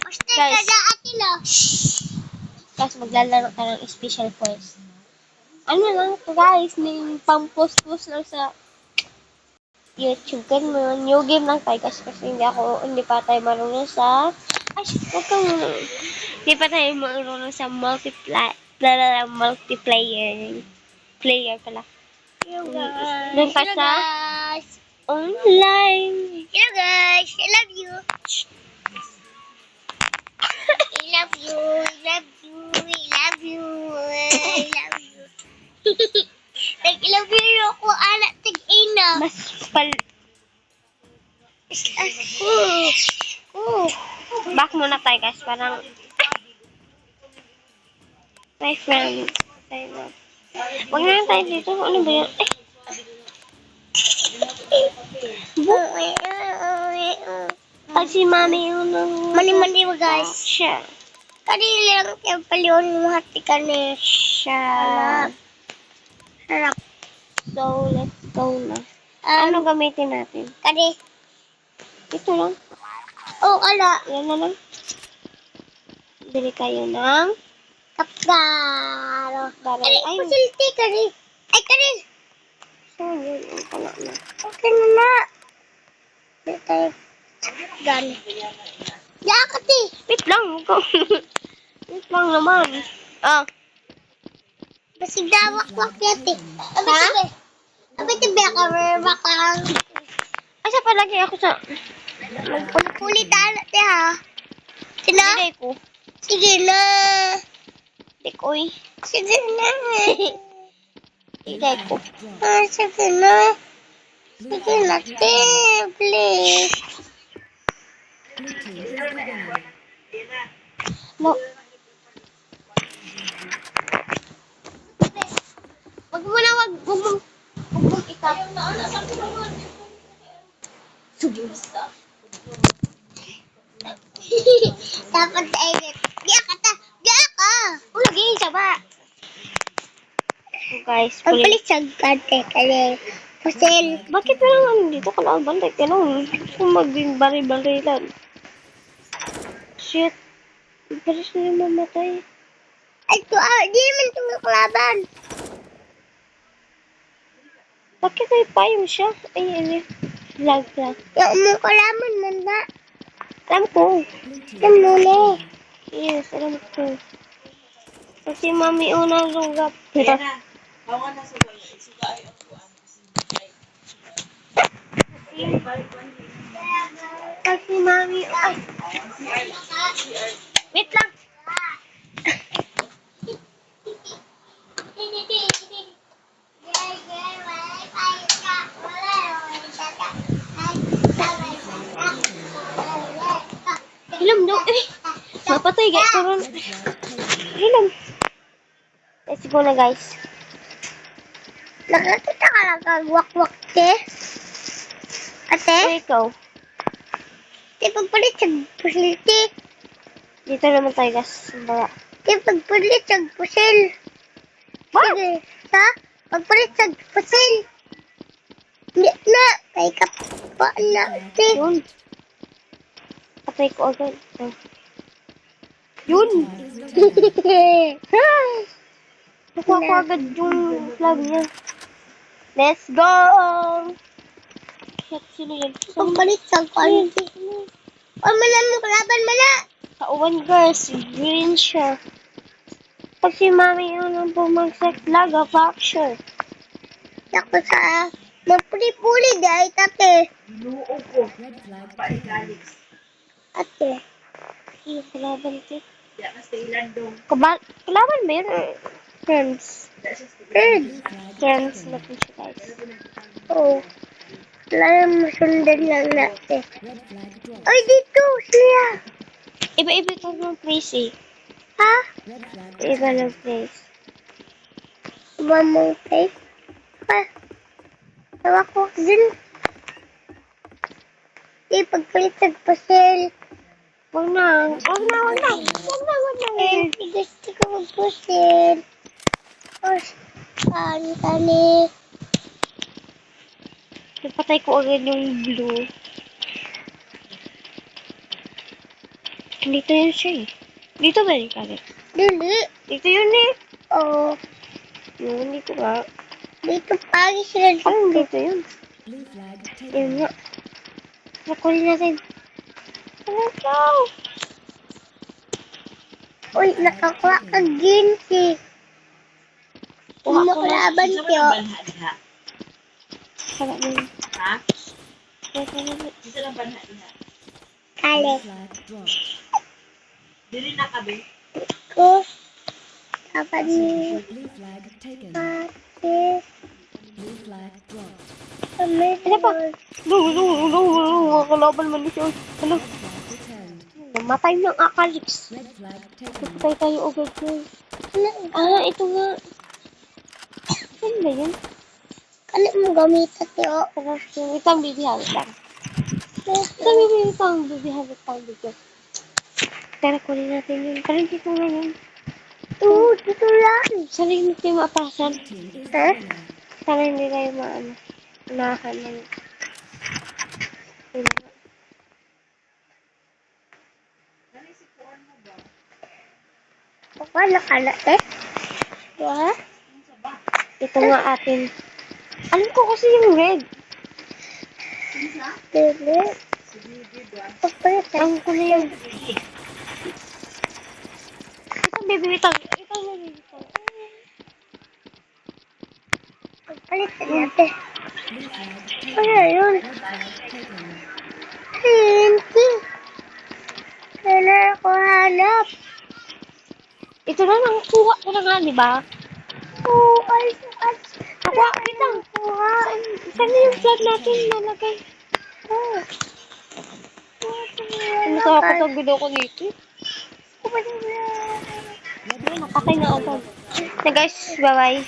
Guys, guys, maglalaro ka ng special force. Ano lang to guys, may pang-post-post lang sa YouTube. Ganun mo yun. New game lang tayo kasi hindi pa tayo marunong sa, ay, huwag kang hindi pa tayo marunong sa multiplayer. Player pala. Hello guys. Doon pa sa online. Hello guys. I love you. I love you. I love you. I love you. I love you. Nag-love you ako anak tig-ina. Mas pal... Back muna tayo guys. Parang... My friend. Huwag na lang tayo dito. Ano ba yan? Kasi mami yun ang... Mani-mani mo guys. Siya. Kanina lang yung paliwan mo hati ka ni. Siya. Harap. So, let's go na. Ano gamitin natin? Kani. Ito lang. Oh, ala. Yan na lang. Bili kayo ng... Kapgaro. Kani, Ay, pasilti kani. Ay, kani. so, yun. Ang pala na. Okay na na. Dito tayo. Gani. Yakati. Wait lang. Wait lang naman. Ah. Basig dawak-wak yati. Abi tibe. Abi tibe ka bakang. Asa palagi ako sa... Magpulit te ha. Sina? Hindi ko. Sige na. Hindi ko eh. Sige na. Hindi ko. Sige na. Sige na te. Please. No. Wag mo itap. Dapat edit. Diya ka ta. Diya ka. Lagi siya ba? So guys, Ang palit sa kante kaya. Pusil. bakit na lang dito kalaban? Like, ganun. Kung magbari-barilan. Shit. Baris na yung mamatay. Ay, di man itong kalaban. Bakit may payong siya? Ay. Lag. Yung umong kalaban man na. Alam ko. Yan muna. Yes, alam ko. Kasi mami unang lugap. Ayan na. Bawa na sa bayo. Isuga ay ang kuwan. Kasi mami, ay. Wait lang. Hilam daw. Mapatay guys. Karon. Hilam. Let's go na guys. Nakakita ka lang kag-wak-wak te. Ate? Ay, ikaw. Di pagpalit sa pusilti. Dito naman tayo guys. Bara. Di pagpalit sa pusil. What? Sige. Ha? Pagpalit sa pusil. Hindi na. Kay ka pa na. Te. Yun. Patay ko agad. Oh. Yun. Nakuha ko agad yung flag niya. Let's go! Shit, sino yun? Pagpalit sa kwanti. O mala mo kalaban mala. Kauwan girls, green siya. Pag si mami yun ang bumagsak flag of action. Ako sa mapuli-puli dahil tate. Luog ko. Paigalig. Ate. Ano kalaban ito? Diya ka sa ilan dong. Kalaban ba yun? Friends. Good. Friends natin siya guys. Oh. Wala na masundan lang natin. Ay, dito siya. Iba-iba ito ng place eh. Ha? Iba ng place. Iba mong place? Ha? Tawa ko din. Di, pagpalit sa pusil. Wag na. Eh, gusto ko magpusil. O, saan ka ni? Napatay ko agad yung blue. Dito yun siya eh. Dito ba yung kare? Dili. Dito yun eh. Oo. Yun, dito ba? Dito pagi sila Parang dito. dito yun. Blue flag Yun taken. nga. Nakunin natin. Let's go! Uy, nakakuha ka ginsi. Kuha Kuha ko ko na. laban Isa mo tiyo. na banha diha. Sarap na yun. Ha? Ito na yun. Isa lang banha diha. Kale. Blue flag dropped. Dili na kabe. Ko. Dapat ni. Blue flag taken. Pati. Blue flag dropped. Kami. Ano pa? Mga kalaban man ni siya. Ano? Red flag returned. Namatay ng akalix. Red flag taken. Patay tayo agad yun. Ito nga. Ano ba yun? Kali mo gamitan tiyo. Tapos yung itang bibihawit lang. Sabi mo yung itang bibihawit lang dito. Tara, kunin natin yun. Parang dito nga yun. Oo, dito lang. Sana hindi tayo maapasan. Team is the Huh? winner. Sana hindi tayo maano. Unahan ng... Nani si kuan mo ba? Wala ka na eh. Wala? Unsa ba? Ito nga atin. Alam ko kasi yung red. Unsa? Dili. Si Bibi ba? Pagpalitan. Alam ko na yun. Sige. Itang bibitang. Itang bibitang. Pagpalitan natin. Blue flag taken. Ano yun? Red flag taken. Hindi. Kailangan ko hanap. Ito na lang. Kuha ko na nga, di ba? Oo, ay. Kuha, wait lang. Kuha. Saan na yung flag natin nalagay? Oo. Ano sa ako itong video ko dito? Red flag Nakatay na agad. So guys, bye-bye.